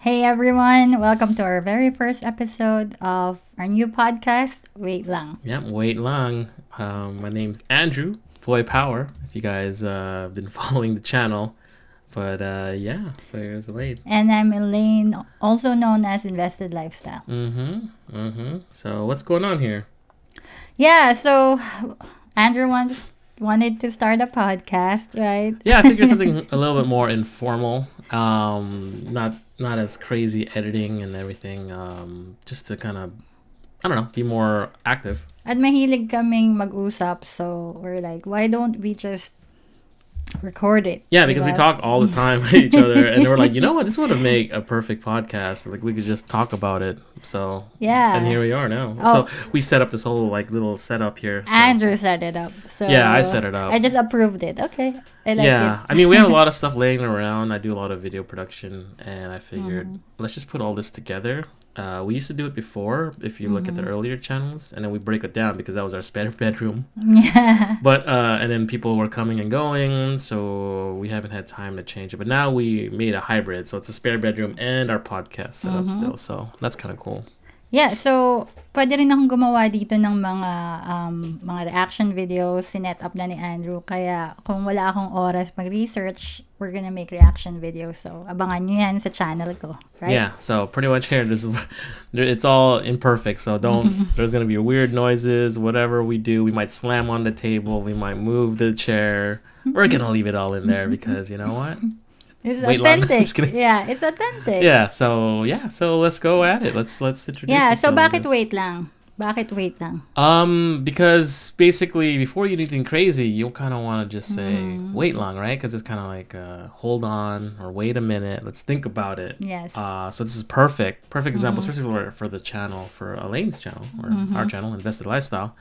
Hey everyone, welcome to our very first episode of our new podcast, Wait Lang. Yep, wait long. My name's Andrew, Boy Power, if you guys been following the channel. But yeah, so here's Elaine. And I'm Elaine, also known as Invested Lifestyle. So what's going on here? Yeah, so Andrew wanted to start a podcast, right? Yeah, I figured something a little bit more informal. Not as crazy editing and everything. Just to kind of, I don't know, be more active. At mahilig kaming mag-usap, so we're like, why don't we just record it? Yeah, because we talk all the time with each other, and we're like, you know what, this would make a perfect podcast. Like we could just talk about it. So Yeah. and here we are now. Oh. So we set up this whole like little setup here. So. Andrew set it up. So Yeah, I set it up. I just approved it. Okay. I like Yeah, it. I mean, we have a lot of stuff laying around. I do a lot of video production, and I figured let's just put all this together. We used to do it before, if you look at the earlier channels, and then we break it down because that was our spare bedroom. Yeah. But and then people were coming and going, so we haven't had time to change it. But now we made a hybrid, so it's a spare bedroom and our podcast setup still. So that's kind of cool. Yeah, so pwede rin akong gumawa dito ng mga reaction videos, sinet up na ni Andrew. Kaya kung wala akong oras mag-research, we're gonna make reaction videos. So abangan nyo yan sa channel ko, right? Yeah, so pretty much here, it's all imperfect. So there's gonna be weird noises. Whatever we do, we might slam on the table, we might move the chair. We're gonna leave it all in there because you know what? It's Wait long. authentic. Just kidding. Yeah, it's authentic. So let's go at it. Let's introduce. Yeah, so ourselves. bakit wait lang? Bakit wait lang? Because basically before you do anything crazy, you'll kind of want to just say wait long, right? Because it's kind of like hold on or wait a minute. Let's think about it. Yes. So this is perfect example, especially for the channel, for Elaine's channel or our channel, Invested Lifestyle.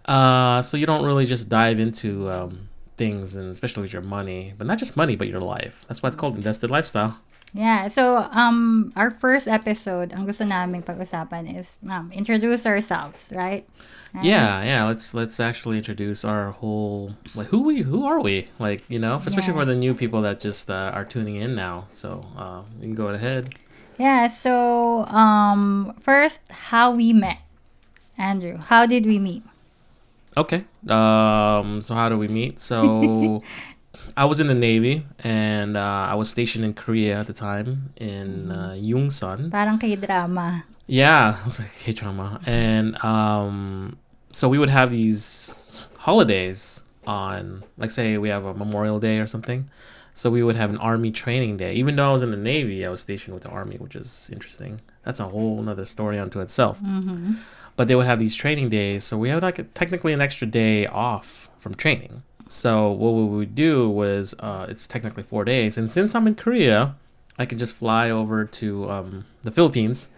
So you don't really just dive into things, and especially with your money, but not just money, but your life. That's why it's called Invested Lifestyle. Yeah, so our first episode, ang gusto namin pag-usapan is introduce ourselves, right? Yeah. Let's actually introduce our whole, like, who are we? Like, you know, especially for the new people that just are tuning in now. So you can go ahead. Yeah, so first, how we met. Andrew, how did we meet? Okay. So how do we meet? So I was in the Navy, and I was stationed in Korea at the time in Yongsan. Parang K-drama. Yeah, it was like K-drama. And so we would have these holidays on, like, say we have a Memorial Day or something. So we would have an Army training day. Even though I was in the Navy, I was stationed with the Army, which is interesting. That's a whole nother story unto itself. But they would have these training days. So we had technically an extra day off from training. So what we would do was, it's technically 4 days. And since I'm in Korea, I could just fly over to the Philippines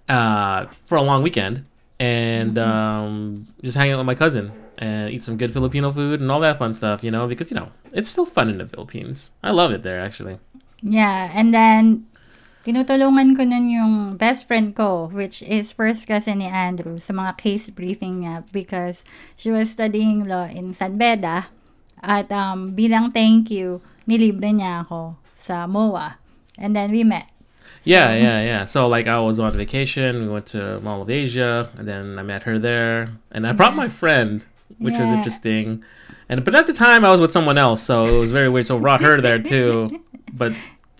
for a long weekend and just hang out with my cousin and eat some good Filipino food and all that fun stuff, you know, because, you know, it's still fun in the Philippines. I love it there, actually. Yeah, and then tinutulungan ko nun yung best friend ko, which is first cousin ni Andrew, sa mga case briefing niya because she was studying law in San Beda at bilang thank you, nilibre niya ako sa MOA. And then we met. So, Yeah. So, like, I was on vacation. We went to Mall of Asia, and then I met her there. And I brought my friend, which was interesting. But at the time, I was with someone else, so it was very weird. So, I brought her there too. But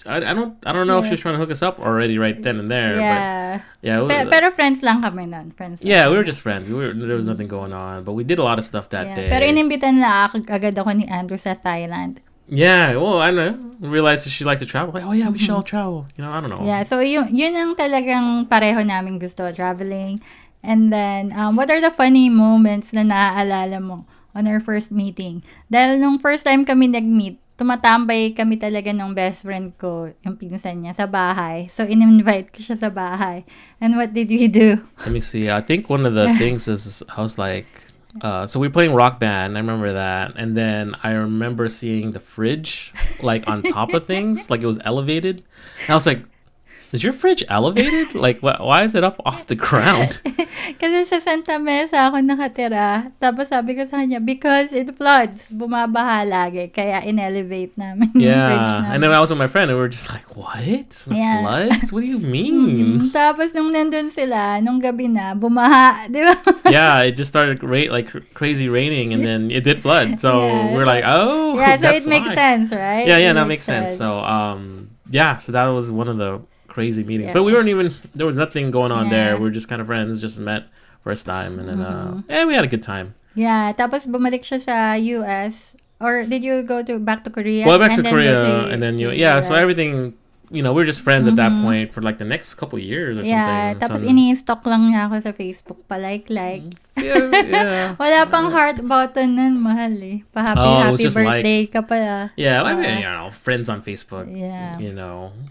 I don't know if she was trying to hook us up already right then and there. Yeah. But yeah. Pero friends lang kami nun. Friends lang. Yeah, we were just friends. There was nothing going on, but we did a lot of stuff that day. Pero inimbitan na agad ako ni Andrew sa Thailand. Yeah, well, I don't know. Realized that she likes to travel. Like, oh yeah, we should all travel. You know, I don't know. Yeah, so yun ang talagang pareho namin gusto, traveling. And then, what are the funny moments na naaalala mo on our first meeting? Dahil nung first time kami nag-meet, tumatambay kami talaga ng best friend ko, yung pinsan niya, sa bahay. So, in-invite ko siya sa bahay. And what did we do? Let me see. I think one of the things is I was like, so we were playing Rock Band. I remember that. And then I remember seeing the fridge, like, on top of things. Like, it was elevated. And I was like, Is your fridge elevated? Like, why is it up off the ground? Kasi sa Santa Mesa ako nakatira. Tapos sabi ko sa kanya, because it floods. Bumabaha lagi. Kaya in-elevate namin yung fridge Yeah. namin. And then I was with my friend and we were just like, what? Yeah. Floods? What do you mean? Tapos nung nandun sila, nung gabi na, bumaha. Di ba? Yeah, it just started crazy raining and then it did flood. So Yeah. we're like, oh, Yeah, so that's it makes why. sense, right? Yeah, It that makes sense. So, yeah, so that was one of the crazy meetings. Yeah. But we weren't even, there was nothing going on there. Yeah. We were just kind of friends, just met first time. And then, and we had a good time. Yeah, tapos bumalik siya sa US. Or did you go back to Korea? Well, back to and then Korea. go to- And then, to yeah, so US? everything, we were just friends at that point for like the next couple of years or Yeah, something. tapos So- ini-stalk lang niya ako sa Facebook pa, like. yeah. Wala pang heart button nun, mahal eh. Oh, it was Pa-happy just birthday ka pala. Yeah, I mean, friends on Facebook. Yeah. It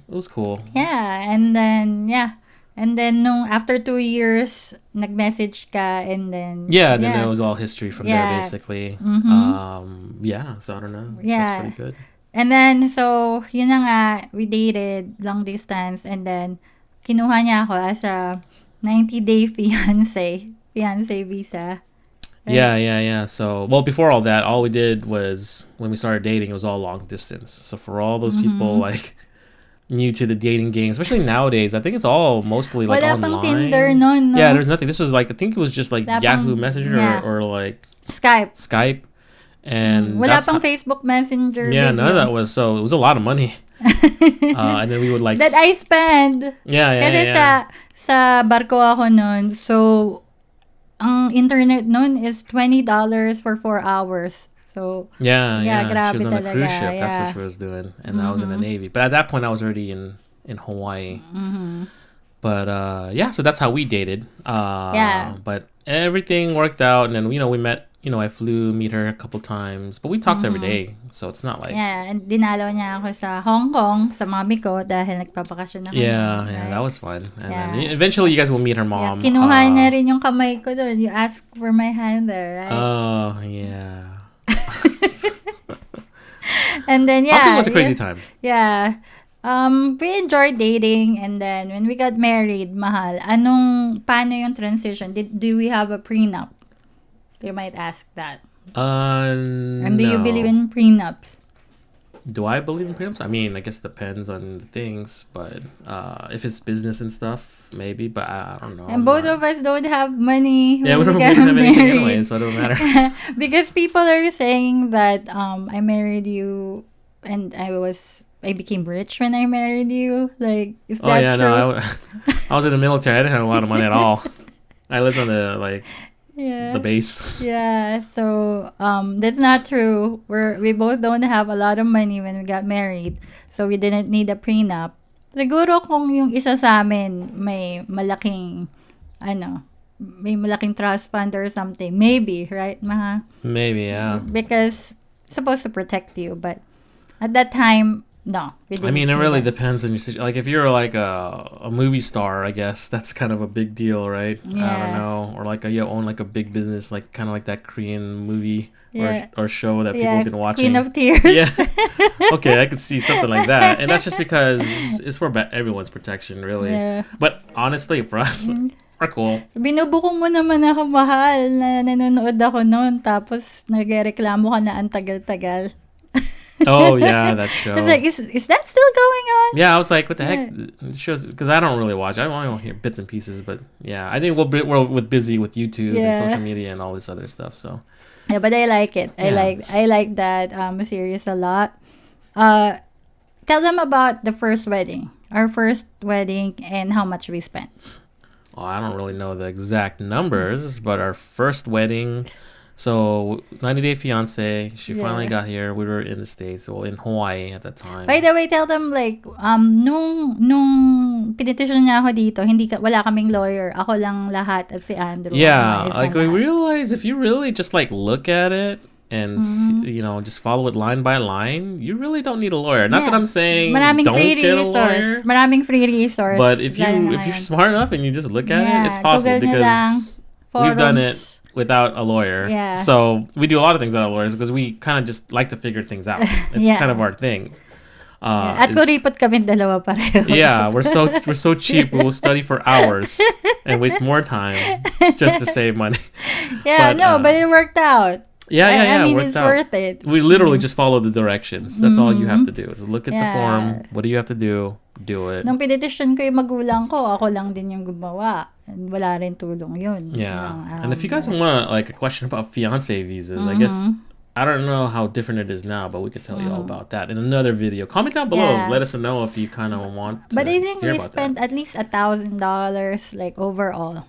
was cool. Yeah, and then nung after 2 years, nag-message ka, and then... Yeah, then it was all history from there, Yeah. basically. Yeah, so I don't know. Yeah. That's pretty good. And then, so, yun na nga, we dated long distance, and then, kinuha niya ako as a 90-day fiancé visa. Right? Yeah. So, well, before all that, all we did was, when we started dating, it was all long distance. So for all those people, like, new to the dating game, especially nowadays, I think it's all mostly, like, Wala online. pang Tinder nun, no? Yeah, there's nothing. This was, like, I think it was just, like, Wala Yahoo pang- Messenger yeah. or, like, Skype. And Wala that's pang Facebook Messenger. Yeah, video. none of that was, so it was a lot of money. And then we would like That I spend. yeah. Kasi sa barko ako nun, so, ang internet nun is $20 for 4 hours. So, yeah. grabe She was on a cruise talaga, ship. That's what yeah. she was doing, and I was in the Navy. But at that point, I was already in Hawaii. But yeah, so that's how we dated. Yeah. But everything worked out, and then we met. I flew meet her a couple times, but we talked every day, so it's not like yeah, and dinalaw niya ako sa Hong Kong sa mami ko dahil nagpapakasyon ako. yeah, right? that was fun. And Yeah. then eventually, you guys will meet her Yeah, mom. kinuha niya rin yung kamay ko doon. You asked for my hand there, right? Oh yeah. And then, Hong yeah. Kong was a crazy time. Yeah. We enjoyed dating, and then when we got married, mahal, paano yung transition? Do we have a prenup? You might ask that. And do you No. believe in prenups? Do I believe in prenups? I mean, I guess it depends on the things, but if it's business and stuff, maybe. But I don't know. And both of us don't have money. Yeah, we when don't got have anything married. anyway, so it don't matter. Because people are saying that I married you and I became rich when I married you. Like, is Oh that yeah, true? no, I was in the military. I didn't have a lot of money at all. I lived on Yeah. the base. Yeah, so that's not true. We both don't have a lot of money when we got married, so we didn't need a prenup. Siguro kung yung isa sa amin may malaking trust fund or something, maybe, right, Maha? Maybe, yeah. Because it's supposed to protect you, but at that time, no. We didn't I mean, it do really that. depends on your situation. Like, if you're like a movie star, I guess that's kind of a big deal, right? I don't Yeah. know. Or like you own like a big business, like kind of like that Korean movie Yeah. or show that people Yeah, have been watching. Queen of Tears. Yeah. Okay, I could see something like that, and that's just because it's for everyone's protection, really. Yeah. But honestly, for us, we're cool. Binubuko mo naman ako, mahal, na nanonood ako noon, tapos nagreklamo ka na ang tagal-tagal. Oh yeah, that show. It's like, is that still going on? Yeah, I was like, what the heck? It shows, because I don't really watch. I only hear bits and pieces, but yeah, I think we're busy with YouTube and Yeah. social media and all this other stuff. So Yeah, but I like it. Yeah. I like that series a lot. Tell them about the first wedding. Our first wedding and how much we spent. well, I don't really know the exact numbers, but our first wedding. So 90 Day Fiance. She finally Yeah. got here. We were in the States, well, in Hawaii at that time. By the way, tell them like nung pinetition niya ako dito, wala kaming lawyer. Ako lang lahat at si Andrew. Yeah, Ayos like lang we lahat. realize if you really just like look at it and just follow it line by line, you really don't need a lawyer. Not that Yeah. I'm saying Maraming don't free get a resource. lawyer, Maraming free resource. but if Dahil you're ngayon. smart enough and you just look at Yeah, it, it's possible Google nyo lang, because we've done it forums. without a lawyer. Yeah. So we do a lot of things without lawyers because we kind of just like to figure things out. It's Yeah. kind of our thing. At kuripot kami dalawa pareho. Yeah, we're so cheap. We will study for hours and waste more time just to save money. Yeah, but it worked out. Yeah. I mean, worked it's worth it. We literally just follow the directions. That's all you have to do is look at the form. What do you have to do? Do it. Nung pinitisyon ko yung magulang ko, ako lang din yung gumawa. And wala rin tulong yun. Yeah. And if you guys want like a question about fiancé visas, I guess I don't know how different it is now, but we could tell you all about that in another video. Comment down below. Yeah. Let us know if you kind of want to But I think hear we about spent that. at least $1,000 like overall.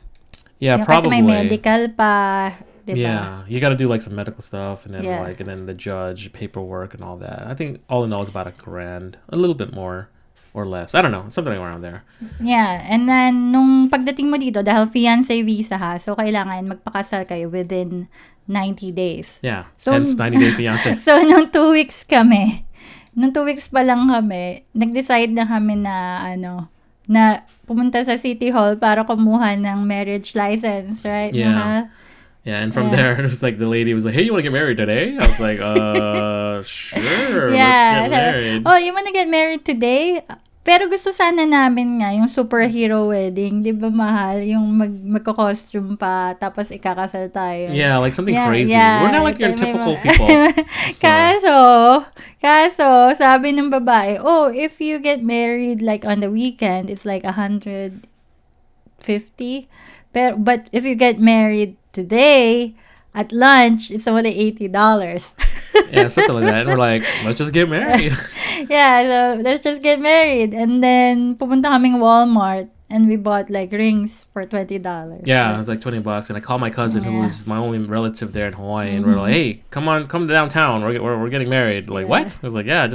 Yeah, Yung probably. Kasi may medical pa, diba? Yeah, you got to do like some medical stuff, and then Yeah. and then the judge paperwork and all that. I think all in all it's about $1,000, a little bit more or less. I don't know, something around there. Yeah, and then nung pagdating mo dito, dahil fiancé visa ha, so kailangan magpakasal kayo within 90 days. Yeah, So- hence 90-day fiance. So, nung 2 weeks pa lang kami, nag-decide na kami na, na pumunta sa City Hall para kumuha ng marriage license, right? Yeah. Yeah, and from there, it was like the lady was like, "Hey, you want to get married today?" I was like, sure, let's get married." Oh, you wanna get married today? Pero gusto sana namin nga yung superhero wedding, di ba mahal? Yung magko-costume pa, tapos ikakasal tayo. Yeah, like something Yeah, crazy. yeah. We're not like your May typical mga- people. Kaso, sabi ng babae, if you get married like on the weekend, it's like 150. But if you get married today, at lunch, it's only $80. Yeah, something like that. And we're like, let's just get married. Yeah, so let's just get married. And then, pupunta kaming Walmart and we bought like rings for $20. Yeah, it was like $20, and I called my cousin, who was my only relative there in Hawaii, and we're like, "Hey, come to downtown. We're getting married." Like, what? I was like, "Yeah,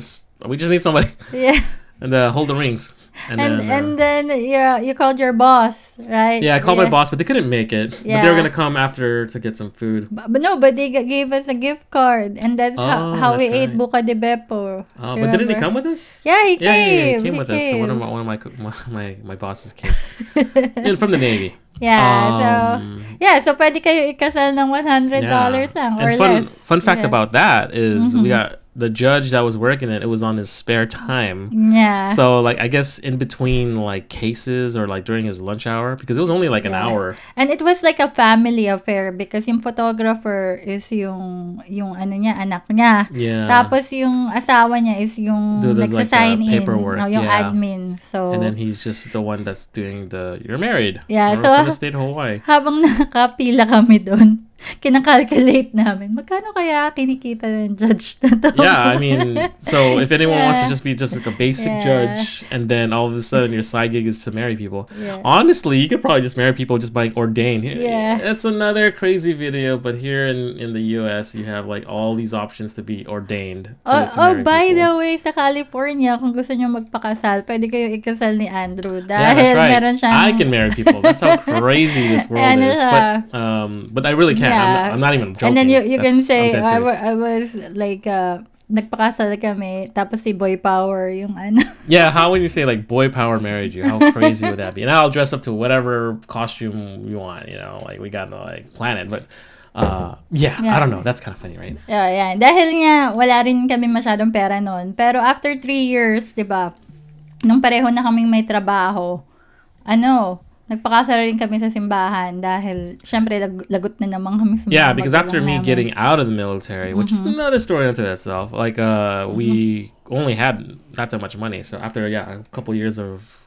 we just need somebody." Yeah. And hold the rings. And then you called your boss, right? yeah, I called my boss, but they couldn't make it. But they were Yeah. gonna come after to get some food. But they gave us a gift card, and that's how we that's ate right. buca de beppo. But didn't he come with us? Yeah, he Yeah, came. he came with us. So one of my bosses came and from the Navy. So pwede kayo ikasal ng $100 lang or and less. fun fact Yeah. about that is we got the judge that was working it was on his spare time. Yeah. So like I guess in between like cases or like during his lunch hour, because it was only like an hour. And it was like a family affair because yung photographer is yung ano niya, anak niya. Yeah. Tapos yung asawa niya is yung Does, like, nagsasign the paperwork, in, yung yeah. admin. So And then he's just the one that's doing you're married. Yeah, We're so from the state of Hawaii. habang nakapila kami doon, kinakalculate namin, magkano kaya kinikita ng judge na to? Yeah, I mean, so if anyone wants to Yeah. just be just like a basic Yeah. judge, and then all of a sudden your side gig is to marry people. Yeah. Honestly, you could probably just marry people just by ordained. Yeah. It's another crazy video, but here in the US, you have like all these options to be ordained. To marry By people. the way, sa California, kung gusto nyo magpakasal, pwede kayo ikasal ni Andrew. Yeah, Dahil that's right. meron siyang... I can marry people. That's how crazy this world Ano is. siya? But I really can't. Yeah. I'm not even joking. And then you can say, I'm dead serious. I was like, nagpakasal kami, tapos si Boy Power, yung ano. Yeah, how would you say like boy power married you? How crazy would that be? And I'll dress up to whatever costume you want, like we gotta like plan it. But yeah, I don't know. That's kind of funny, right? Yeah. Dahil nga, wala rin kami masyadong pera noon. Pero after 3 years, di ba, nung pareho na kaming may trabaho, nagpakasal rin kami sa simbahan dahil, syempre, lagot na naman kami sa Yeah, mga because after magulang me namin. getting out of the military, which is another story unto itself, like we only had not that much money. So after a couple years of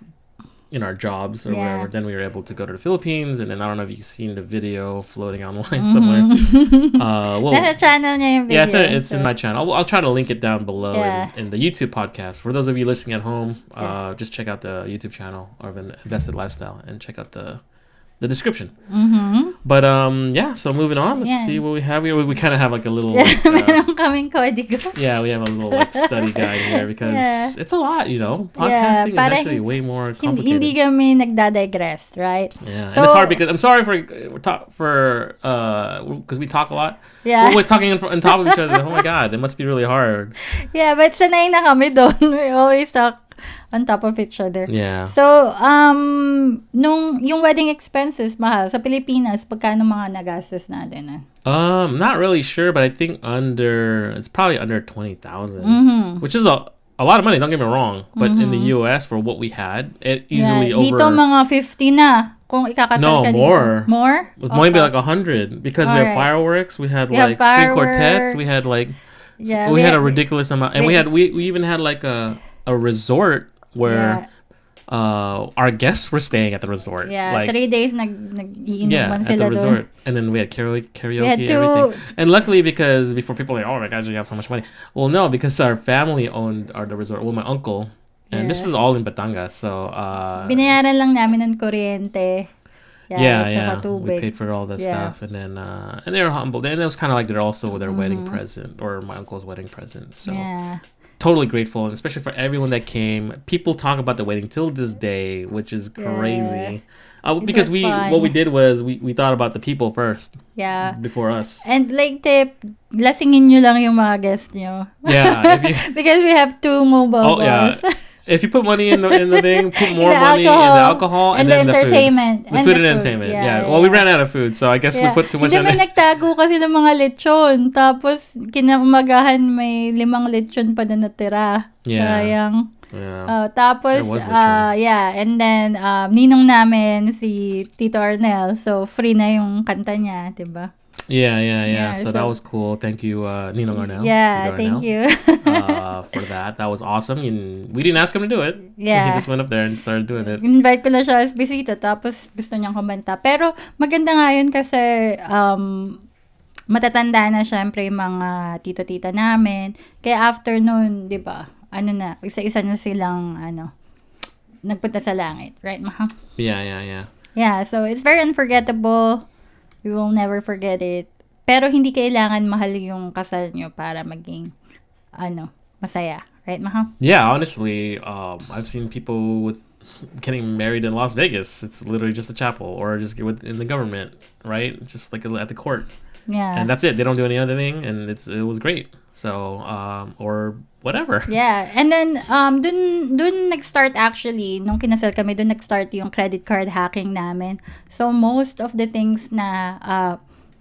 in our jobs or whatever, then we were able to go to the Philippines. And then I don't know if you've seen the video floating online somewhere. Nasa channel niya yung video. Yeah, it's in my channel. I'll try to link it down below Yeah. in the YouTube podcast. For those of you listening at home, just check out the YouTube channel of Invested Lifestyle and check out the description. But so moving on, let's see what we have here. We kind of have like a little Meron kaming kodigo. yeah, we have a little like study guide here because it's a lot, podcasting is para actually way more complicated. Hindi kami nagdadigress, right? Yeah, So- and it's hard because I'm sorry because we talk a lot. Yeah. We're always talking on top of each other. Oh my god, it must be really hard. Yeah, but sanay na kami doon. We always talk on top of each other. Yeah. So, yung wedding expenses, mahal, sa Pilipinas, pagkano mga nagastos natin? Not really sure, but I think it's probably under 20,000, which is a a lot of money. Don't get me wrong, but in the U.S. for what we had, it easily Yeah. over. Dito mga 50 na. Kung ikakasal No, ka more. dito. More? It might be like 100 because we have Alright. fireworks. We had We have like string quartets. We fireworks. had like Yeah, we had a ridiculous amount, and we- we even had like a resort where our guests were staying at the resort. Yeah, like 3 days nag-iinuman at sila the resort, and then we had karaoke, had everything. And luckily, because before people are like, oh my gosh, you have so much money. Well, no, because our family owned the resort. Well, my uncle, and this is all in Batangas, so binayaran lang namin ng kuryente. yeah. We Tubig. paid for all that stuff, and then and they were humble. And it was kind of like they're also their wedding present, or my uncle's wedding present. So totally grateful, and especially for everyone that came. People talk about the wedding till this day, which is crazy. Because what we did was we thought about the people first. Yeah. Before us. And like tip, lasingin nyo lang yung mga guests nyo. Yeah. Because we have 2 mobile balls. Yeah. If you put money in the thing, put more The money in the alcohol and then the entertainment. The food and entertainment. Yeah. Well, we ran out of food, so I guess we put too much Hindi, on may it. nagtago kasi ng mga lechon. Tapos, kinaumagahan may 5 lechon pa na natira. Yeah. Sayang. Yeah. Tapos, There was lechon. and then, ninong namin si Tito Arnel. So, free na yung kanta niya, diba? Yeah. So that was cool. Thank you, Ninong Arnel. Yeah, Tito thank Arnel, you. for that. That was awesome. And we didn't ask him to do it. Yeah. He just went up there and started doing it. Invite ko lang siya as bisita, tapos gusto niyang kumanta. Pero maganda nga yun kasi matatanda na syempre yung mga tito-tita namin. Kaya after nun, di ba, isa-isa na silang, nagpunta sa langit. Right, Maha? Yeah. Yeah, so it's very unforgettable. We will never forget it. Pero hindi kailangan mahal yung kasal nyo para maging, masaya. Right, Maha? Yeah, honestly, I've seen people with getting married in Las Vegas. It's literally just a chapel, or just in the government, right? Just like at the court. Yeah. And that's it. They don't do any other thing, and it was great. So, or whatever. Yeah. And then, dun nag-start actually, nung kinasal kami, dun nag-start yung credit card hacking namin. So, most of the things na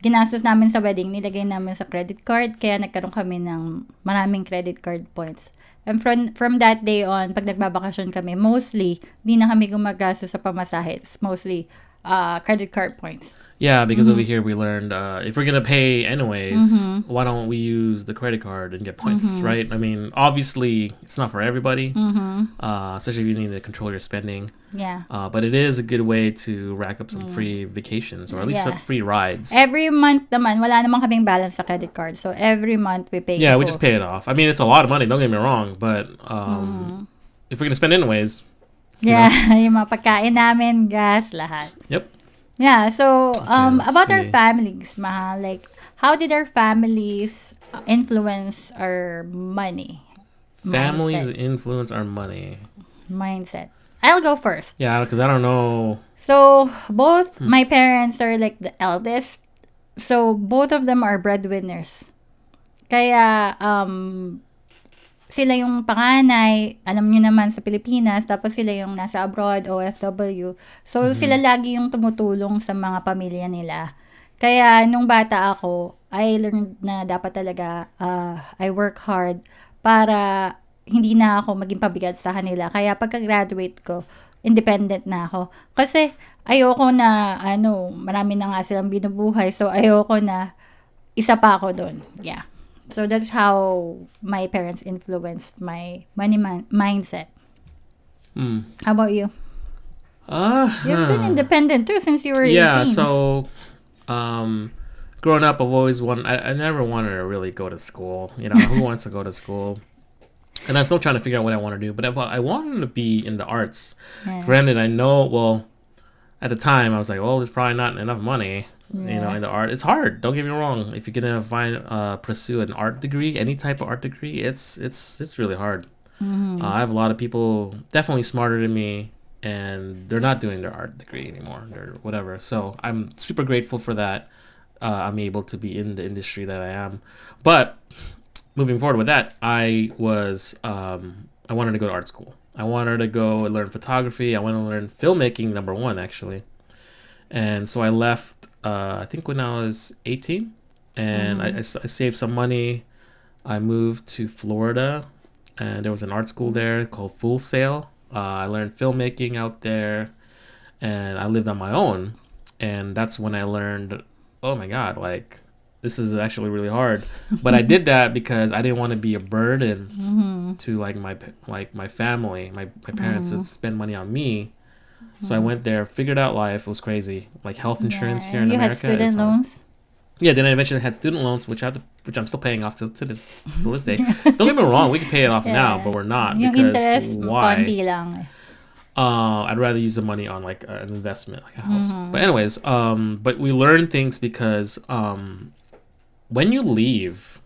ginastos namin sa wedding, nilagay namin sa credit card, kaya nagkaroon kami ng maraming credit card points. And from that day on, pag nagbabakasyon kami, mostly, di na kami gumagastos sa pamasahe. It's mostly credit card points. Yeah, because over here we learned if we're gonna pay anyways, why don't we use the credit card and get points, right? I mean, obviously it's not for everybody, especially if you need to control your spending. Yeah. But it is a good way to rack up some free vacations, or at least some free rides. Every month naman, wala namang kaming balance sa credit card. So every month we pay. Yeah, we just pay it off. I mean, it's a lot of money. Don't get me wrong, but if we're gonna spend anyways. Yeah, yung mga pagkain namin, gas, lahat. Yep. Yeah, so about our see. families, Maha, like how did our families influence our money? Families influence our money. Mindset. I'll go first. Yeah, because I don't know. So both my parents are like the eldest. So both of them are breadwinners. Kaya sila yung panganay, alam niyo naman sa Pilipinas, tapos sila yung nasa abroad, OFW. So, sila lagi yung tumutulong sa mga pamilya nila. Kaya, nung bata ako, I learned na dapat talaga I work hard para hindi na ako maging pabigat sa kanila. Kaya, pagka-graduate ko, independent na ako. Kasi, ayoko na, marami na nga silang binubuhay. So, ayoko na isa pa ako doon. Yeah. So that's how my parents influenced my money mindset. How about you? You've been independent too since you were 18. Yeah, so growing up, I've always wanted. I never wanted to really go to school. Who wants to go to school? And I'm still trying to figure out what I want to do. But I wanted to be in the arts. Yeah. Granted, I know. Well, at the time, I was like, "Well, there's probably not enough money." In the art, it's hard. Don't get me wrong. If you're gonna pursue an art degree, any type of art degree, it's really hard. I have a lot of people definitely smarter than me, and they're not doing their art degree anymore, or whatever. So I'm super grateful for that. I'm able to be in the industry that I am. But moving forward with that, I wanted to go to art school. I wanted to go and learn photography. I wanted to learn filmmaking, number one, actually. And so I left, I think when I was 18, and I saved some money. I moved to Florida, and there was an art school there called Full Sail. I learned filmmaking out there, and I lived on my own, and that's when I learned, oh my god, like this is actually really hard. But I did that because I didn't want to be a burden to like my family, my parents to spend money on me. So I went there, figured out life. It was crazy, like health insurance here in you America. had student loans? Yeah, then I eventually had student loans, which I'm still paying off to this day. Don't get me wrong, we can pay it off now, but we're not. Yung Because interest, why? konti lang. I'd rather use the money on like an investment, like a house. But anyways, but we learn things because when you leave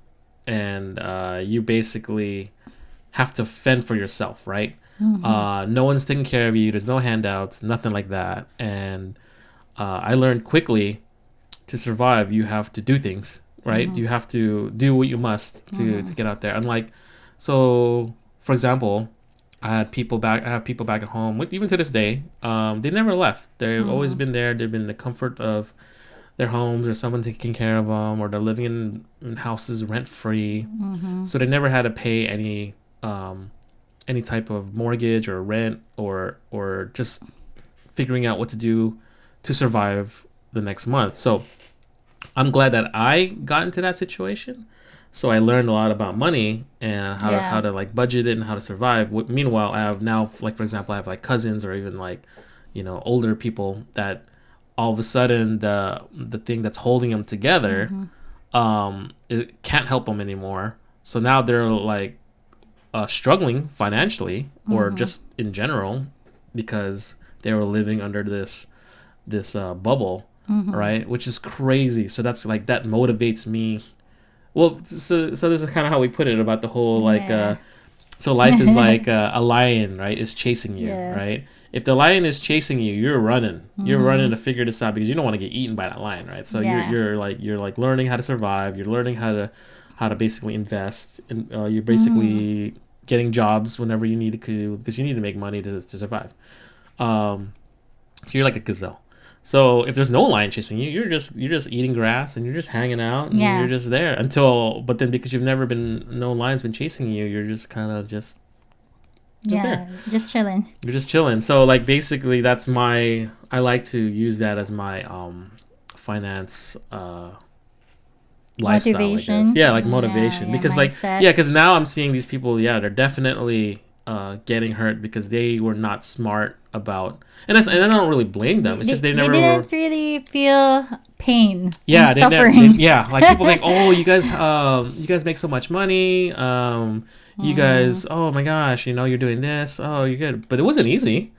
and you basically have to fend for yourself, right? No one's taking care of you. There's no handouts, nothing like that. And I learned quickly, to survive, you have to do things, right? You have to do what you must to get out there. Unlike, so for example, I have people back at home, even to this day. They never left. They've always been there. They've been in the comfort of their homes, or someone taking care of them, or they're living in houses rent free. So they never had to pay any type of mortgage or rent, or just figuring out what to do to survive the next month. So I'm glad that I got into that situation. So I learned a lot about money and how to like budget it and how to survive. Meanwhile, I have now, like for example, I have like cousins or even like, older people that all of a sudden the thing that's holding them together, it can't help them anymore. So now they're like struggling financially or just in general because they were living under this bubble, right? Which is crazy. So that's like, that motivates me. Well, so this is kind of how we put it about the whole like so life is like a lion, right? Is chasing you, right? If the lion is chasing you, you're running. You're running to figure this out because you don't want to get eaten by that lion, right? So you're like learning how to survive. You're learning how to basically invest, and you're basically getting jobs whenever you need to, because you need to make money to survive. So you're like a gazelle. So if there's no lion chasing you, you're just eating grass and you're just hanging out and you're just there but then because no lion's been chasing you, you're just kind of just there. Just chilling. You're just chilling. So like basically I like to use that as my finance lifestyle, motivation. I guess. Yeah, like motivation. Because mindset. Because now I'm seeing these people, they're definitely getting hurt because they were not smart about, and I don't really blame them. It's just they didn't really feel pain. Yeah, and suffering. Like people think, oh, you guys make so much money. You guys, oh my gosh, you're doing this. Oh, you're good, but it wasn't easy.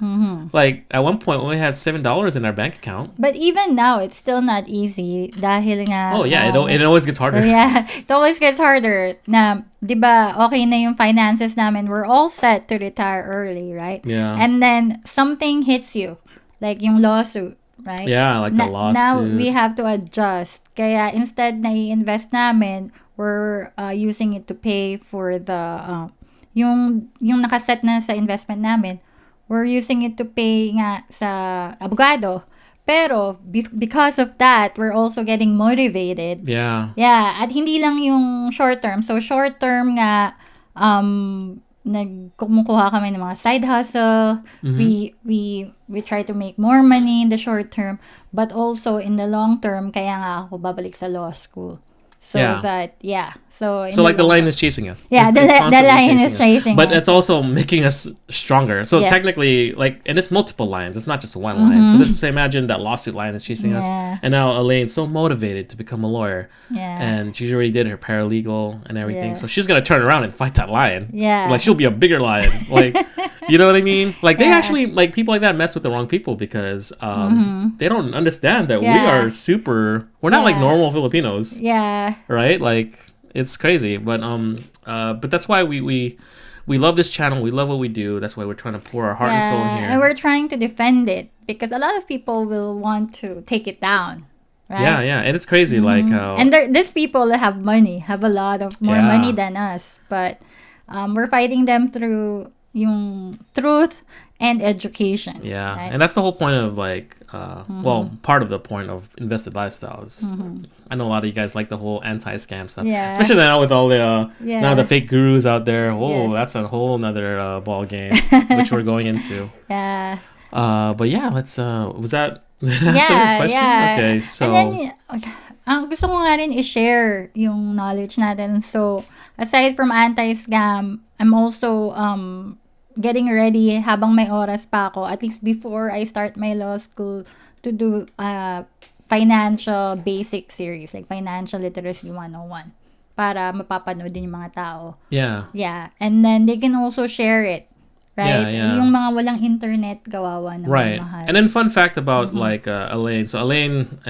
Like at one point, we had $7 in our bank account. But even now, it's still not easy. Dahil nga. Oh yeah, it always gets harder. It always gets harder. Na, diba, okay na yung finances namin. We're all set to retire early, right? Yeah. And then something hits you, like yung lawsuit, right? Yeah, like the lawsuit. Now we have to adjust. Kaya instead na i-invest namin, we're using it to pay for the yung nakaset na sa investment namin. We're using it to pay nga sa abogado. Pero because of that, we're also getting motivated. Yeah. Yeah, at hindi lang yung short term. So short term nga nagkumukuha kami ng mga side hustle. We try to make more money in the short term, but also in the long term, kaya nga ako babalik sa law school. So So like the lion is chasing us. Yeah, the lion is chasing us. But it's also making us stronger. So technically, like, and it's multiple lions. It's not just one lion. So let's say imagine that lawsuit lion is chasing us. And now Elaine's so motivated to become a lawyer. Yeah. And she's already did her paralegal and everything. Yeah. So she's going to turn around and fight that lion. Yeah. Like, she'll be a bigger lion. Like, you know what I mean? Like, they actually, like, people like that mess with the wrong people because they don't understand that we are we're not like normal Filipinos. Yeah. Right? Like, it's crazy. But that's why we love this channel. We love what we do. That's why we're trying to pour our heart and soul in here. And we're trying to defend it because a lot of people will want to take it down. Right? Yeah. And it's crazy. Like, and these people have money, have a lot of more money than us. But we're fighting them through yung truth and education. Yeah, Right? and that's the whole point of like, well, part of the point of invested lifestyles. I know a lot of you guys like the whole anti-scam stuff, Yeah. especially now with all the Yeah. now the fake gurus out there. Oh, Yes. that's a whole nother ball game which we're going into. Yeah. But yeah, let's. Was that answer your Yeah, question? yeah. Okay, so And then, ang gusto ko nga rin i-share yung knowledge natin. So, aside from anti-scam, I'm also getting ready habang may oras pa ako, at least before I start my law school, to do financial basic series, like Financial Literacy 101, para mapapanood din yung mga tao. yeah, Yeah. And then they can also share it. Right? Yeah. Yung mga walang internet, kawawa naman, right. mahal. And then fun fact about like Elaine. So Elaine,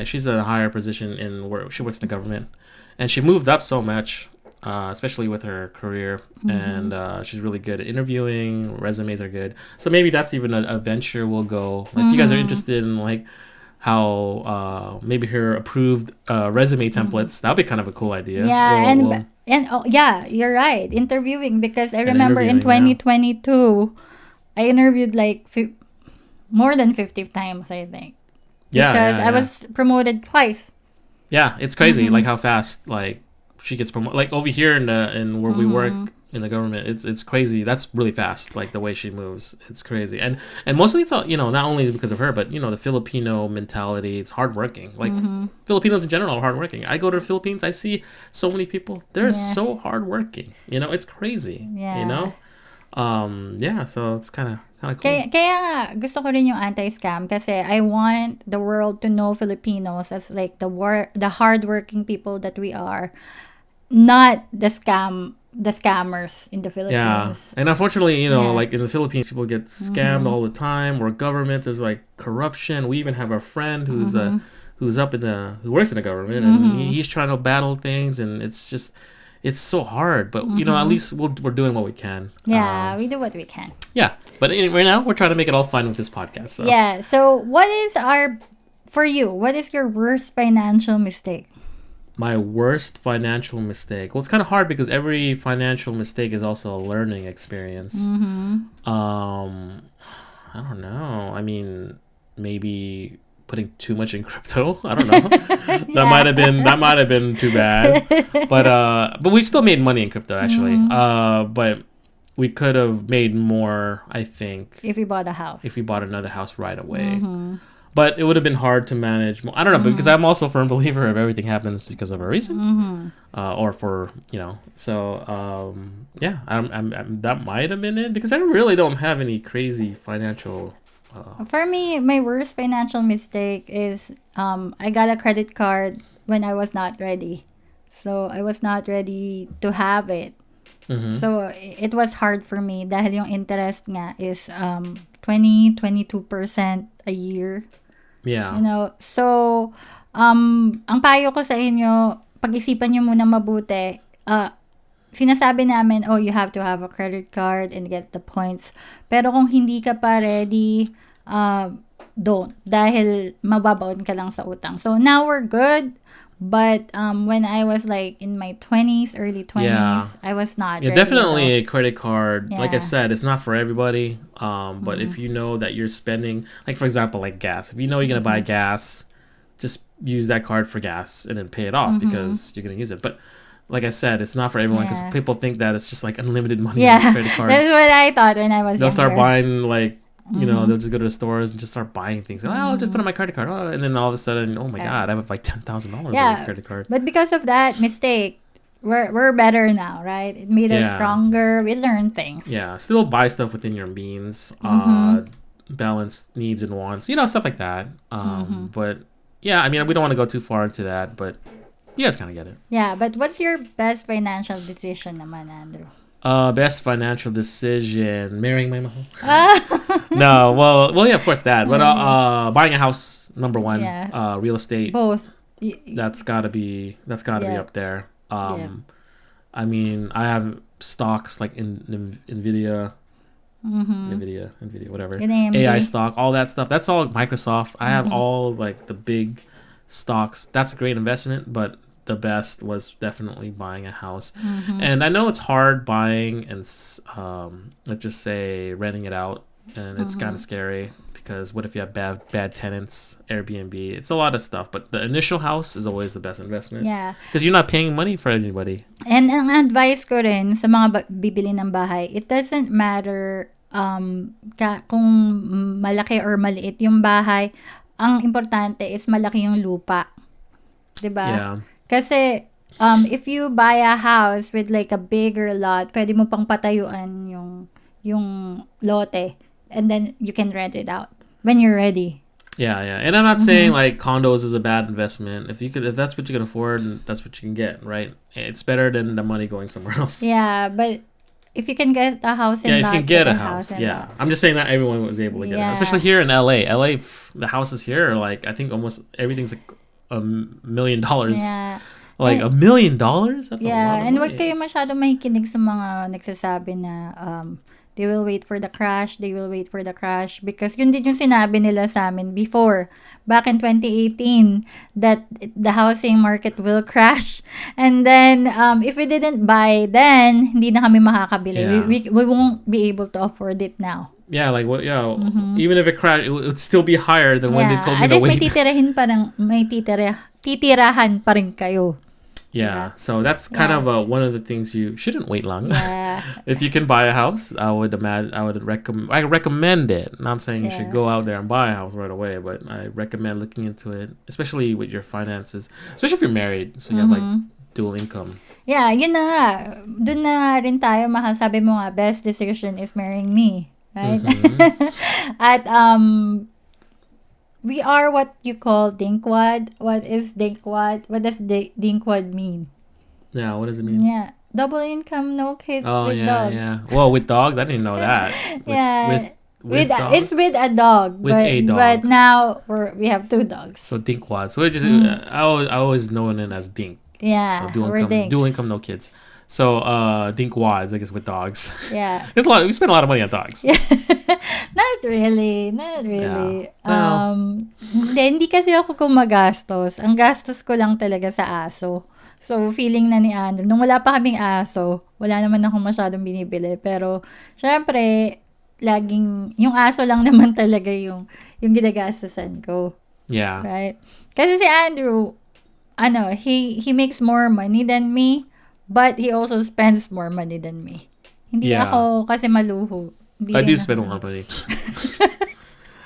she's in a higher position in where she works in the government, and she moved up so much. Especially with her career, and she's really good at interviewing. Resumes are good, so maybe that's even a venture we'll go. If you guys are interested in like how maybe her approved resume templates, that'd be kind of a cool idea. Yeah, We'll- and oh, yeah, you're right. Interviewing, because I remember in interviewing, 2022, I interviewed like more than 50 times, I think. Because I was promoted twice. Yeah, it's crazy like how fast like she gets promoted. Like over here in where we work in the government, it's crazy. That's really fast. Like the way she moves, it's crazy. And mostly it's all, not only because of her, but the Filipino mentality. It's hardworking. Like Filipinos in general are hardworking. I go to the Philippines, I see so many people. They're so hardworking. It's crazy. Yeah. Yeah. So it's kind of cool. Kaya nga, gusto ko rin yung anti-scam kasi I want the world to know Filipinos as like the hardworking people that we are, not the scammers in the Philippines. Yeah, and unfortunately, like in the Philippines, people get scammed all the time. We're government, there's like corruption. We even have a friend who's who works in the government, and he's trying to battle things, and it's so hard. But at least we're doing what we can. Yeah, we do what we can. Yeah, but right now we're trying to make it all fun with this podcast. So. Yeah. So what is your worst financial mistake? My worst financial mistake. Well, it's kind of hard because every financial mistake is also a learning experience. I don't know. I mean, maybe putting too much in crypto. I don't know. That might have been too bad. But we still made money in crypto actually. But we could have made more, I think, if we bought a house. if we bought another house right away. But it would have been hard to manage. I don't know, because I'm also a firm believer of everything happens because of a reason, or for So yeah, I'm that might have been it, because I really don't have any crazy financial. For me, my worst financial mistake is I got a credit card when I was not ready. So I was not ready to have it. So it was hard for me dahil yung interest nga is 22% a year. Yeah. So ang payo ko sa inyo, pag-isipan niyo muna mabuti. Sinasabi namin, you have to have a credit card and get the points. Pero kung hindi ka pa ready, don't. Dahil mababaon ka lang sa utang. So now we're good. But when I was like in my 20s, early 20s, I was not ready. Definitely a credit card. Yeah. Like I said, it's not for everybody. But if you know that you're spending, like for example, like gas. If you know you're gonna buy gas, just use that card for gas and then pay it off because you're gonna use it. But like I said, it's not for everyone because people think that it's just like unlimited money in this credit card. That's what I thought when I was They'll start younger. buying like. They'll just go to the stores and just start buying things. I'll just put on my credit card. And then all of a sudden, oh my God, I have like $10,000 on this credit card. But because of that mistake, we're better now, right? It made us stronger. We learned things. Yeah, still buy stuff within your means. Balance needs and wants, stuff like that. But yeah, I mean, we don't want to go too far into that, but you guys kind of get it. Yeah, but what's your best financial decision naman, Andrew? Best financial decision, marrying my mom. No, well, yeah, of course that. But buying a house, number one. Yeah. Real estate. Both. That's gotta be up there. I mean, I have stocks like in Nvidia, whatever. AI stock, all that stuff. That's all Microsoft. I have all like the big stocks. That's a great investment, but the best was definitely buying a house. And I know it's hard buying and let's just say renting it out and it's kind of scary because what if you have bad tenants, Airbnb? It's a lot of stuff, but the initial house is always the best investment. Yeah. Because you're not paying money for anybody. And ang advice ko rin sa mga bibili ng bahay, it doesn't matter kung malaki or maliit yung bahay. Ang importante is malaki yung lupa. 'Di ba? Yeah. Kasi if you buy a house with like a bigger lot, pwede mo pang patayuan yung lote, and then you can rent it out when you're ready. Yeah. And I'm not saying like condos is a bad investment. If that's what you can afford, that's what you can get, right? It's better than the money going somewhere else. Yeah, but if you can get a house and if you can get a house, lot. I'm just saying that everyone was able to get a house, especially here in LA. The houses here are like, I think almost everything's like $1 million. Yeah. Like $1 million? That's a lot of and money. wag kayo masyado makikinig sa mga nagsasabi na they will wait for the crash, because yun din yung sinabi nila sa amin before, back in 2018, that the housing market will crash. And then, if we didn't buy then, hindi na kami makakabili. Yeah. We won't be able to afford it now. Yeah, like what? Yeah, even if it crashed, it would still be higher than when they told me at to least wait. may titirahan pa rin kayo. Yeah, so that's kind of one of the things you shouldn't wait long. Yeah. If you can buy a house, I would recommend it. And I'm saying you should go out there and buy a house right away, but I recommend looking into it, especially with your finances, especially if you're married, so you have like dual income. Yeah, yun na nga. Doon na rin tayo sabi mo nga, best decision is marrying me, right? At we are what you call DINKWAD. What is DINKWAD? What does DINKWAD mean? Yeah, what does it mean? Yeah, double income, no kids with dogs. Yeah. Well, with dogs, I didn't know that. With dogs? It's with a dog. With a dog. But now we have 2 dogs. So DINKWAD. So it just I always known it as Dink. Yeah, so dual income, no kids. So DINKWAD, I guess, with dogs. Yeah. It's a lot. We spend a lot of money on dogs. Yeah. Not really. Yeah. Hindi kasi ako gumagastos. Ang gastos ko lang talaga sa aso. So, feeling na ni Andrew, nung wala pa kaming aso, wala naman akong masyadong binibili. Pero, syempre, yung aso lang naman talaga yung ginagastosan ko. Yeah. Right? Kasi si Andrew, he makes more money than me, but he also spends more money than me. Hindi ako kasi maluho. I do spend a lot of money.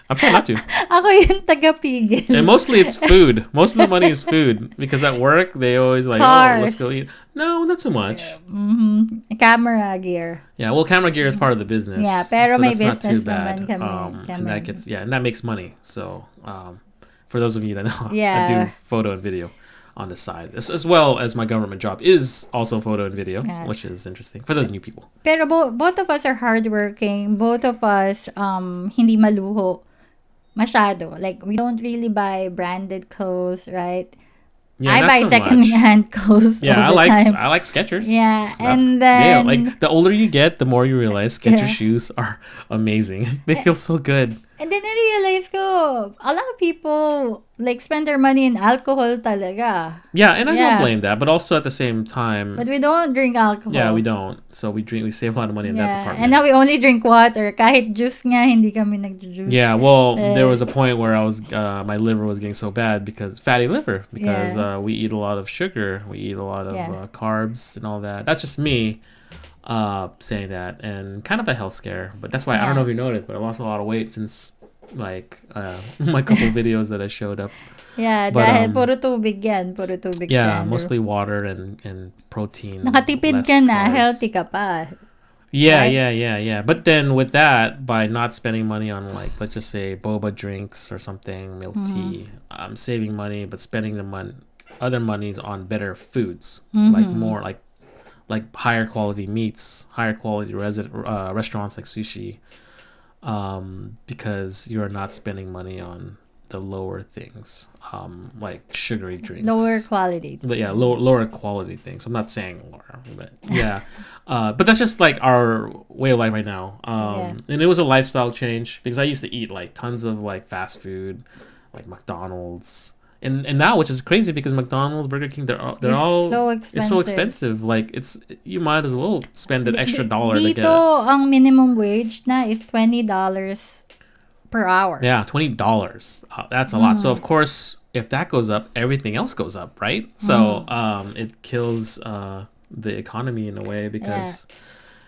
I'm trying not to. Ako yung taga-pigil. And mostly it's food. Most of the money is food. Because at work, they always like, Cars. oh, let's go eat. No, not so much. Camera gear. Yeah, well, camera gear is part of the business. Yeah, pero so may that's not too business bad. naman kami. And that makes money. So, for those of you that know, Yeah. I do photo and video on the side, as well as my government job is also photo and video, which is interesting for those new people. Pero both of us are hardworking. Both of us hindi maluho masyado. Like, we don't really buy branded clothes, right? Yeah, I buy not so second-hand clothes. Yeah, all the time. I like Skechers. Yeah, and then like the older you get, the more you realize Skechers shoes are amazing. They feel so good. And then I realized ko, a lot of people like spend their money in alcohol talaga. Yeah, and I don't blame that, but also at the same time, But we don't drink alcohol. yeah, we don't. So we save a lot of money in that department. And now we only drink water. Kahit juice nga, hindi kami nag-juice. Yeah, well, there was a point where I was my liver was getting so bad because fatty liver because we eat a lot of sugar, we eat a lot of carbs and all that. That's just me saying that, and kind of a health scare. But that's why I don't know if you noticed, but I lost a lot of weight since like my couple videos that I showed up. Yeah, But, dahil puro tubig yan. Puro tubig Yeah, yan. mostly water and protein. Nakatipid less ka na, carbs. healthy ka pa. Yeah, right? yeah. But then with that, by not spending money on like, let's just say boba drinks or something, milk tea, I'm saving money, but spending the other monies on better foods, like more like higher quality meats, higher quality restaurants like sushi, because you're not spending money on the lower things, like sugary drinks. Lower quality. But yeah, lower quality things. I'm not saying lower, but yeah. But that's just like our way of life right now. And it was a lifestyle change because I used to eat like tons of like fast food, like McDonald's, and now, which is crazy because McDonald's, Burger King, they're It's all so it's so expensive. expensive. Like you might as well spend an extra dollar to get Dito, it. ang minimum wage na is $20 per hour. Yeah, $20. That's a lot. So of course, if that goes up, everything else goes up, right? So it kills the economy in a way because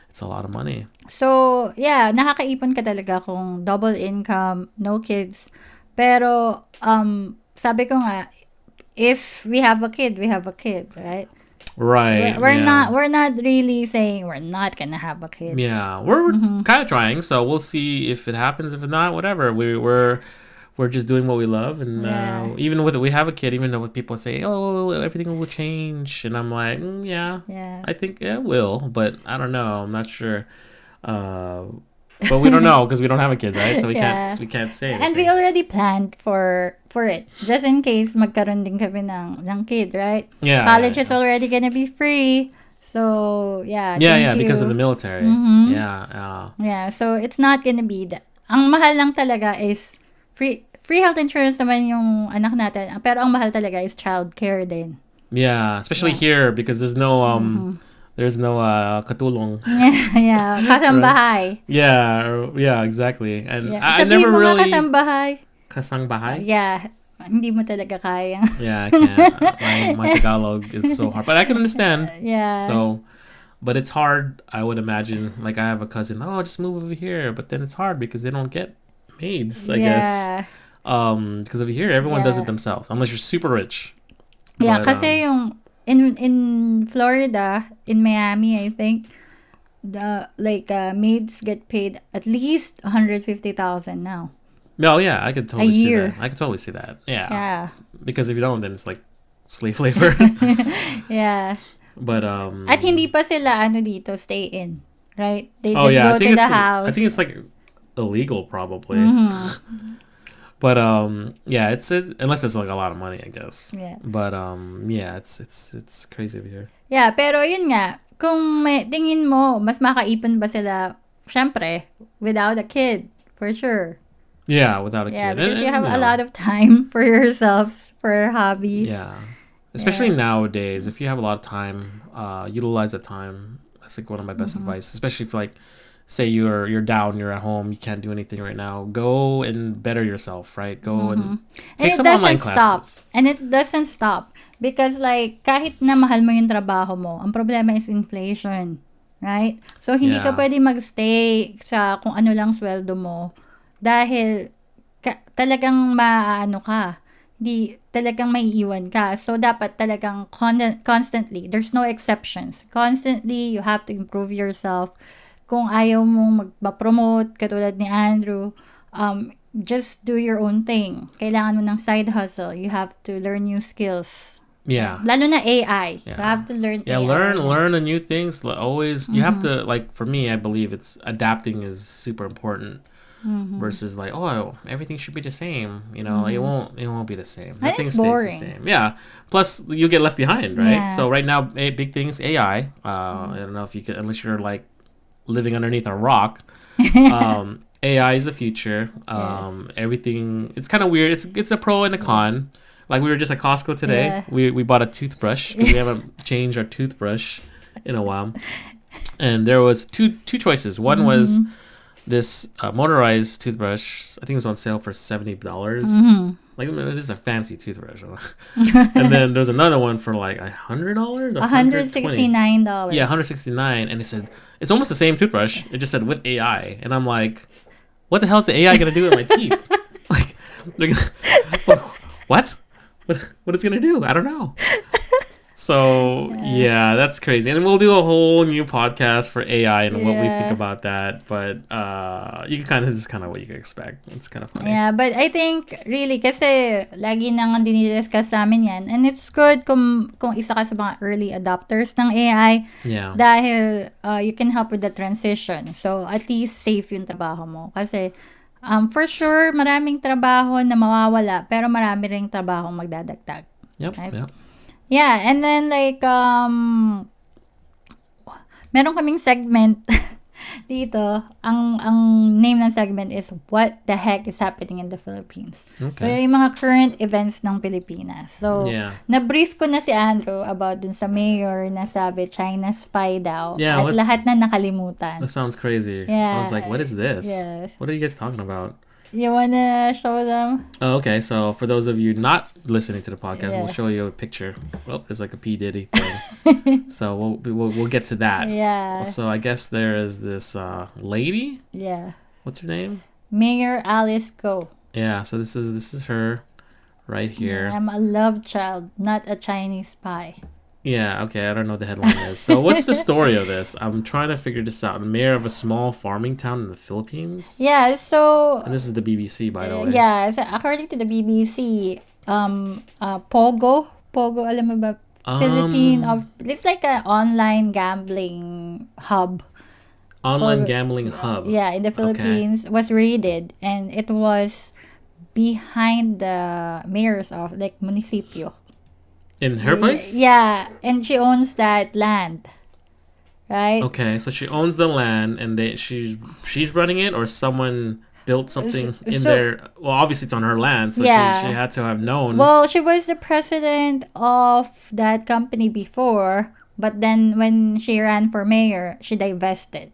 it's a lot of money. So, yeah, nakakaipon ka talaga kung double income, no kids. Pero, sabi ko nga, if we have a kid, we have a kid, right? Right. We're not really saying we're not gonna have a kid. Yeah, we're kind of trying, so we'll see if it happens. If not, whatever. We're just doing what we love, and even with it, we have a kid. Even though people say, "Oh, everything will change," and I'm like, "Yeah, I think it will," but I don't know. I'm not sure. But we don't know because we don't have a kid, right? So we can't say anything. And we already planned for it, just in case magkaroon din kami ng kid, right? Yeah, College is already gonna be free. So, thank you. Because of the military. Yeah, so it's not gonna be that. Ang mahal lang talaga is free health insurance naman yung anak natin. Pero ang mahal talaga is childcare din. Yeah, especially here because there's no katulong. Yeah, kasambahay. Yeah, exactly. And I Sabihin never mo really kasambahay. Kasangbahay? Yeah, hindi mo talaga kaya. Yeah, I can't. My Tagalog is so hard, but I can understand. Yeah. So, but it's hard. I would imagine. Like I have a cousin. Oh, just move over here, but then it's hard because they don't get maids. I guess. Because over here everyone does it themselves unless you're super rich. Yeah, But, kasi yung in Florida, in Miami, I think the maids get paid at least 150,000 now. No, yeah, I could totally see year. that. I could totally see that. Yeah. Yeah. Because if you don't, then it's like slave labor. Yeah. But At hindi pa sila dito stay in, right? They just I go think to the it's house. I think it's like illegal probably. But it's unless it's like a lot of money, I guess. Yeah. But it's crazy over here. Yeah, pero yun nga, kung tingin mo mas makaipon ba sila, syempre, without a kid, for sure. Yeah, without a Yeah, kid. because you have a lot of time for yourselves, for hobbies. Yeah. Especially nowadays, if you have a lot of time, utilize that time. That's like one of my best advice. Especially if like, say you're down, you're at home, you can't do anything right now. Go and better yourself, right? Go and take some online classes. And it doesn't stop. Because like, kahit na mahal mo yung trabaho mo, ang problema is inflation. Right? So, hindi ka pwede magstay sa kung ano lang sweldo mo. Dahil talagang maano ka, di talagang maiiwan ka. So, dapat talagang constantly, there's no exceptions. Constantly, you have to improve yourself. Kung ayaw mong magpa-promote, katulad ni Andrew, just do your own thing. Kailangan mo ng side hustle. You have to learn new skills. Yeah. Lalo na AI. Yeah. You have to learn AI. Learn the new things. Always, you have to, like, for me, I believe it's adapting is super important. Versus like, everything should be the same. You know, it won't be the same. Nothing stays the same. Yeah. Plus, you get left behind, right? Yeah. So right now, a big thing is AI. I don't know if you can, unless you're like living underneath a rock. AI is the future. Everything. It's kind of weird. It's a pro and a con. Like we were just at Costco today. We bought a toothbrush because we haven't changed our toothbrush in a while. And there was two choices. One was this motorized toothbrush. I think it was on sale for $70. Like, this is a fancy toothbrush. And then there's another one for like $100, $169. Yeah, $169, and it said it's almost the same toothbrush. It just said with AI, and I'm like, what the hell is the AI gonna do with my teeth? Like, they're gonna, what it's gonna do? I don't know. So that's crazy, and we'll do a whole new podcast for AI and what we think about that. But you can this is kind of what you can expect. It's kind of funny. Yeah, but I think really kasi lagi nang dinidiscuss namin yan, and it's good kung isa ka sa mga early adopters ng AI. Yeah. Dahil you can help with the transition. So at least safe yung trabaho mo kasi for sure maraming trabaho na mawawala pero marami ring trabaho magdadagdag. Yep. Right? Yep. Yeah, and then like meron kaming segment Dito, ang name ng segment is What the Heck is Happening in the Philippines? So, Okay. yung mga current events ng Pilipinas. So, Yeah. na-brief ko na si Andrew about dun sa mayor na sabi China spy daw. Yeah, At what- lahat na nakalimutan. That sounds crazy. Yeah. I was like, what is this? Yes. What are you guys talking about? You wanna show them? Oh, okay. So for those of you not listening to the podcast, Yeah. we'll show you a picture. Well, it's like a P Diddy thing. So we'll get to that. Yeah. So I guess there is this lady. Yeah. What's her name? Mayor Alice Go. Yeah. So this is her, right here. I'm a love child, not a Chinese spy. Yeah, okay, I don't know what the headline is. So what's the story of this? I'm trying to figure this out. Mayor of a small farming town in the Philippines? Yeah, so And this is the BBC, by the way. yeah, so according to the BBC, Pogo, alam mo ba? It's like an online gambling hub. Online gambling hub. Yeah, in the Philippines was raided, and it was behind the mayor's of like municipio. In her place? Yeah, and she owns that land, right? Okay, so she owns the land, and she's running it, or someone built something in there. Well, obviously it's on her land, so Yeah. she had to have known. Well, she was the president of that company before, but then when she ran for mayor, she divested,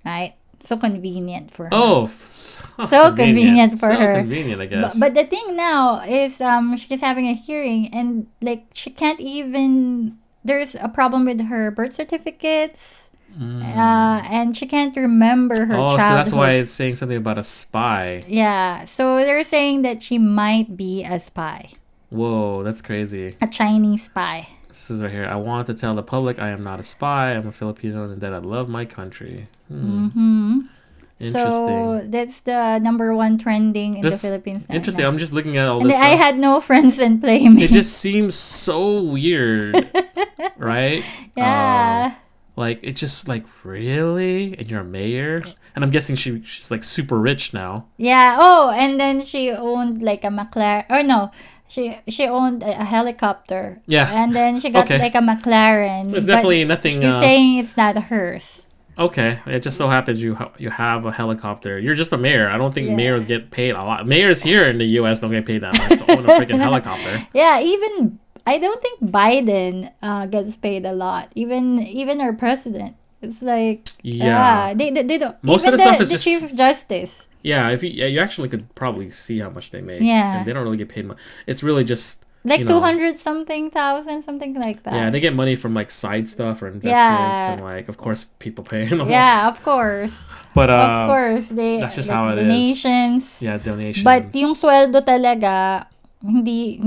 right? So convenient for her. Oh, So convenient for her. So convenient, I guess. But the thing now is she's having a hearing, and like she can't even, there's a problem with her birth certificates, and she can't remember her Oh, childhood. so that's why it's saying something about a spy. Yeah, so they're saying that she might be a spy, Whoa, that's crazy. a Chinese spy. This is right here. I want to tell the public I am not a spy. I'm a Filipino and that I love my country. Interesting. So that's the number one trending in Just the Philippines. Right interesting. now. I'm just looking at all And this I stuff. had no friends and playmates. It just seems so weird, right? Yeah. Like it's just like really, and you're a mayor, and I'm guessing she's like super rich now. Yeah. Oh, and then she owned like a McLaren. Or no, she owned a helicopter. Yeah. And then she got Okay. like a McLaren. There's but definitely nothing. She's saying it's not hers. Okay, it just so happens you have a helicopter. You're just a mayor. I don't think Yeah. mayors get paid a lot. Mayors here in the U.S. don't get paid that much to own a freaking helicopter. Yeah. Even I don't think Biden gets paid a lot. Even our president. It's like Yeah. they don't. Most even of the stuff is the just- Chief Justice. Yeah, if you actually could probably see how much they make. Yeah. And they don't really get paid much. It's really just Like you know, 200,000, something like that. Yeah, they get money from like side stuff or investments, Yeah. and like of course people pay them. Yeah, of course. But Of course, they that's just like, how it is. donations. Yeah, donations. But yung sweldo talaga, hindi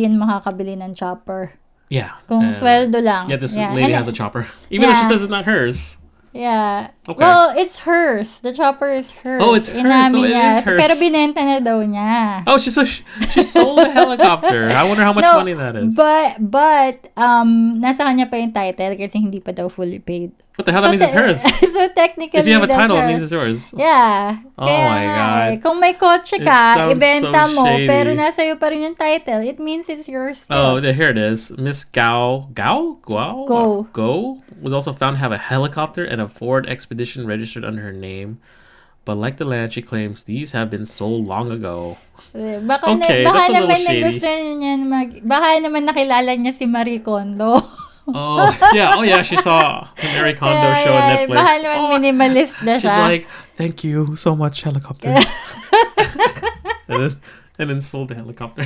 yan makakabili ng chopper. yeah, Kung sweldo lang. Yeah, this Yeah. lady And- has a chopper, even though she Yeah. says it's not hers. Yeah. Okay. Well, it's hers. The chopper is hers. Oh, it's hers, so it is hers. Pero binenta na daw niya. Oh, she sold a helicopter. I wonder how much No, money that is. But nasa kanya pa yung title kasi hindi pa daw fully paid. What the hell? That means it's hers. So technically, If you have a that's title, it hers. means it's yours. Yeah. Oh Kaya my nga God. eh. Kung may kotse It ka, sounds ibenta so mo, shady. pero nasa iyo pa rin yung title, it means it's yours Oh, still. here it is. Miss Go was also found to have a helicopter and a Ford Expedition registered under her name. But like the land, she claims these have been sold long ago. Baka, Okay, baka that's a little naman shady. gusto niya baka naman nakilala niya si Marie Kondo. Oh yeah, she saw the Mary Kondo show on Netflix. Baka naman minimalist na She's siya. like, thank you so much, helicopter. and then sold the helicopter.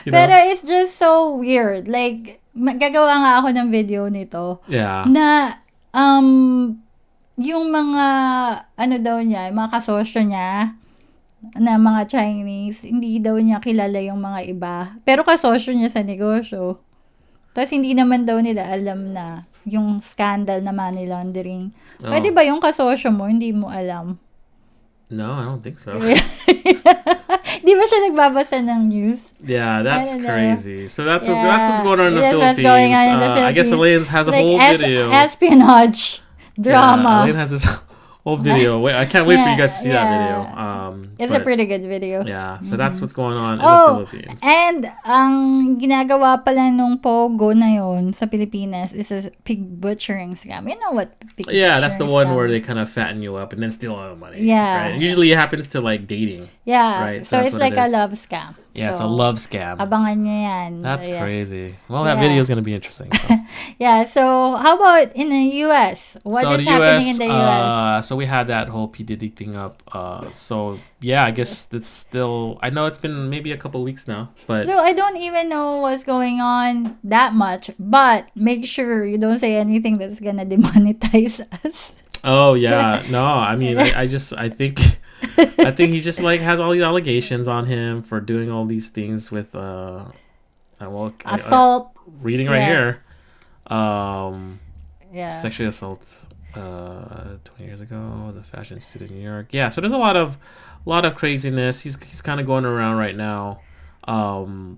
You know? Pero it's just so weird. Like, gagawa nga ako ng video nito. Yeah. Na, yung mga, daw niya, yung mga kasosyo niya, na mga Chinese, hindi daw niya kilala yung mga iba. Pero kasosyo niya sa negosyo. Tapos hindi naman daw nila alam na yung scandal na money laundering. Oh. Pwede ba yung kasosyo mo, hindi mo alam? No, I don't think so. Di ba siya nagbabasa ng news? Yeah, that's I don't know. crazy. So that's what's Yeah. going on in the That's what's Philippines. going on in the I guess Philippines. Elaine has a Like whole video. espionage Yeah, drama. Elaine has this whole video. Wait, I can't wait for you guys to see that video. It's a pretty good video. Yeah, so that's what's going on in the Philippines. And ang ginagawa pala nung Pogo na yon sa Pilipinas is a pig butchering scam. You know what pig Yeah, that's the one where they is? kind of fatten you up and then steal all the money. Yeah. Right? Usually it happens to like dating. Yeah. Right? So that's it's what like it a is. love scam. Yeah, it's a So, love scam. Abangan nyo yan. That's Yeah. crazy. Well, that video is going to be interesting. So. Yeah, so how about in the US? What So is the happening US, in the US? so we had that whole P. Diddy thing up. So yeah, I guess it's still, I know it's been maybe a couple weeks now, but So I don't even know what's going on that much, but make sure you don't say anything that's gonna demonetize us. oh yeah, no, I mean, I think I think he just like has all these allegations on him for doing all these things with Assault. reading right Yeah. here, Yeah. sexually assault 20 years ago, was a fashion student in New York. Yeah, so there's a lot of craziness. He's kind of going around right now.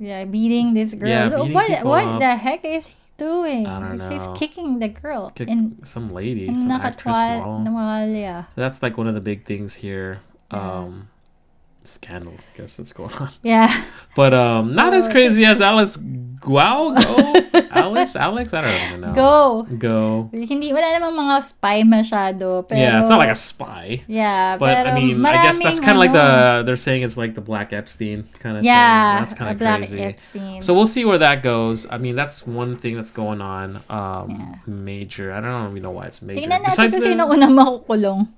Yeah, beating this girl. Yeah, Look, beating what people what up. the heck is he doing? I don't He's know. kicking the girl. Kick in some lady, in some actress. Well. nakatwalya. So that's like one of the big things here. Yeah. Scandals, I guess that's going on. Yeah. But not as crazy as Alice Guao. Alex, I don't even know. Go. Hindi, wala namang mga spy masyado. Pero, Yeah, it's not like a spy. Yeah, But pero I mean, I guess that's maraming kind of like ano. they're saying it's like the Black Epstein kind of Yeah, thing. That's kind a of Black crazy. Epstein. So we'll see where that goes. I mean, that's one thing that's going on. Yeah. Major. I don't even know why it's major. Tingnan natin kung sino unang makukulong.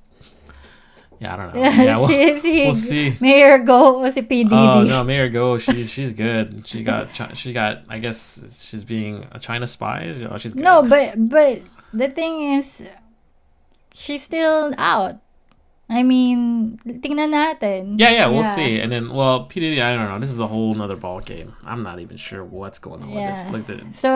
Yeah, I don't know. Yeah, we'll see. Mayor Go o si P. Diddy. Oh no, Mayor Go, she's good. She got I guess she's being a China spy. Oh, she's good. No, but the thing is, she's still out. I mean, tingnan natin. Yeah, we'll see. And then, well, P. Diddy, I don't know. This is a whole nother ball game. I'm not even sure what's going on with this. Like So,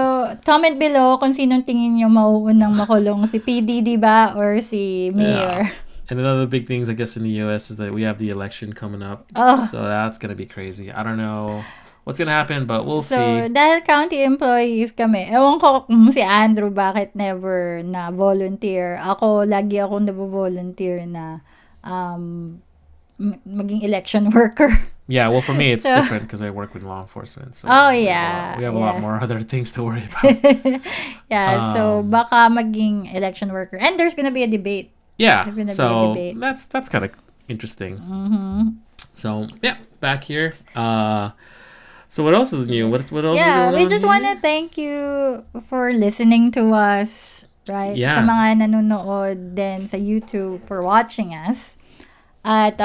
comment below kung sinong tingin nyo mauunang makulong, si P. Diddy ba or si Mayor. Yeah. And another big things, I guess, in the U.S. is that we have the election coming up. Oh. So that's gonna be crazy. I don't know what's gonna happen, but we'll So, see. dahil county employees kami, ewan ko kung si Andrew bakit never na volunteer. Lagi ako nabo-volunteer na maging election worker. Yeah, well, for me, it's So- different because I work with law enforcement. So Oh, we yeah, have a lot yeah. more other things to worry about. Yeah, so baka maging election worker. And there's gonna be a debate. Yeah, There's gonna be a so debate. that's kind of interesting. Mm-hmm. So yeah, back here. So what else is new? What else? Yeah, is going we on just here? want to thank you for listening to us, right? Yeah. Sa mga nanonood din sa YouTube for watching us. At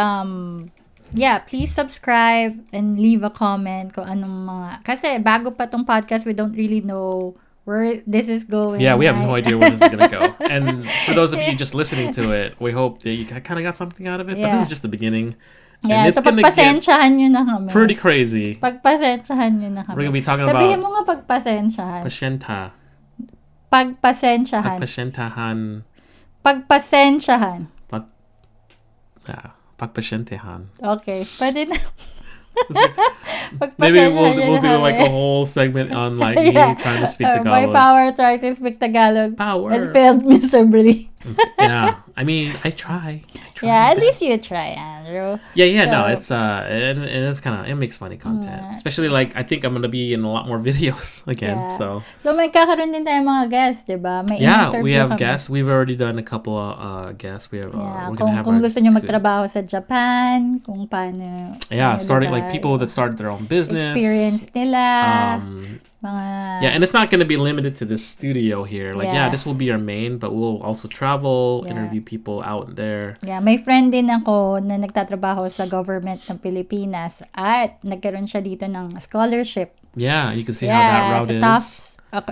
yeah, please subscribe and leave a comment kung anong mga, kasi bago pa tong podcast, we don't really know where this is going. Yeah, we have no right? idea where this is gonna go. And for those of you just listening to it, we hope that you kind of got something out of it. But this is just the beginning. Yeah, And it's so gonna get pagpasensyahan nyo na kami. pretty crazy. Pagpasensyahan nyo na kami. We're gonna be talking Sabihin about mo nga pagpasensyahan. Pagpasensyahan. Pagpasentahan. Pagpasensyahan. Pagpasentahan. Okay, pwede na. Maybe we'll Pagpasensyahan nyo do na like kami. a whole segment on like Yeah. me trying to speak My Tagalog. power trying to speak Tagalog. Power. And failed miserably. Yeah, I mean, I try. Yeah, my at least best. you try, Andrew. Yeah, no, So- it's and it's kind of, it makes funny content, especially like I think I'm gonna be in a lot more videos again. Yeah. So So may kakaroon din tayong mga guests, di ba? May yeah, in-interview we have kami. guests. We've already done a couple of guests. We have Yeah, we're gonna have kung our- gusto nyo magtrabaho sa Japan, kung paano. yeah, ano, starting diba, like people that started their own business. experience nila. Mga, Yeah, and it's not going to be limited to this studio here. Like, yeah, Yeah. this will be our main, but we'll also travel, Yeah. interview people out there. yeah, may friend din ako na nagtatrabaho sa government ng Pilipinas at nagkaroon siya dito ng scholarship. Yeah, you can see how that route sa is. Tufts,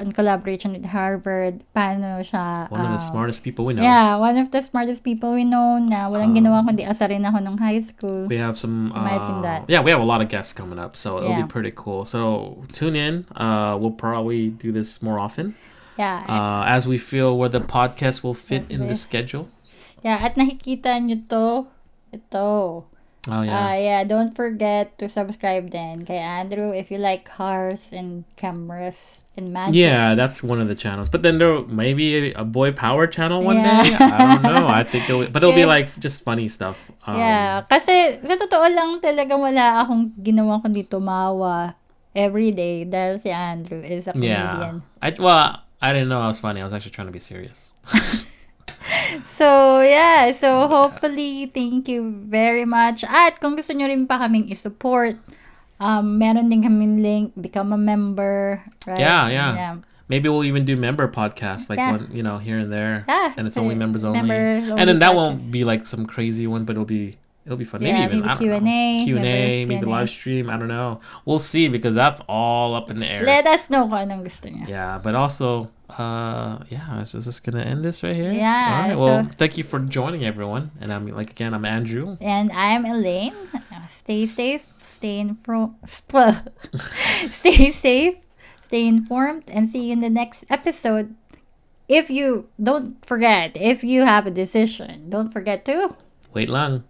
in collaboration with Harvard. Paano siya... One of the smartest people we know. Yeah, one of the smartest people we know na walang ginawa kundi asarin ako nung high school. We have some. Imagine that. Yeah, we have a lot of guests coming up, so it'll be Yeah. pretty cool. So tune in. We'll probably do this more often Yeah. as we feel where the podcast will fit in the Yes. schedule. Yeah, at nakikita nyo to, ito. Oh yeah. Yeah, don't forget to subscribe then kay Andrew if you like cars and cameras and magic. Yeah, that's one of the channels. But then there may be a boy power channel one Yeah. day. I don't know. I think it'll be Yeah. like just funny stuff. Yeah, kasi sa totoo lang talagang wala akong ginawa kundi tumawa every day dahil si Andrew is a Yeah. comedian. I didn't know I was funny. I was actually trying to be serious. So, yeah. So, hopefully, thank you very much. At kung gusto nyo rin pa kaming isupport, meron din kaming link, become a member, right? Yeah. Maybe we'll even do member podcasts, like Yeah. one, here and there. Yeah, And it's so only members only. members And then that podcast. won't be like some crazy one, but it'll be fun. Yeah, Maybe even maybe I don't Q&A, know. Q&A, members maybe Q&A. live stream. I don't know. We'll see because that's all up in the air. Let us know kung anong gusto nyo. Yeah, but also, is just gonna end this right here. Yeah, All right. Well, so- thank you for joining, everyone. And I'm Andrew. And I'm Elaine. Stay safe, stay stay safe, stay informed, and see you in the next episode. Don't forget, if you have a decision, don't forget to Wait lang.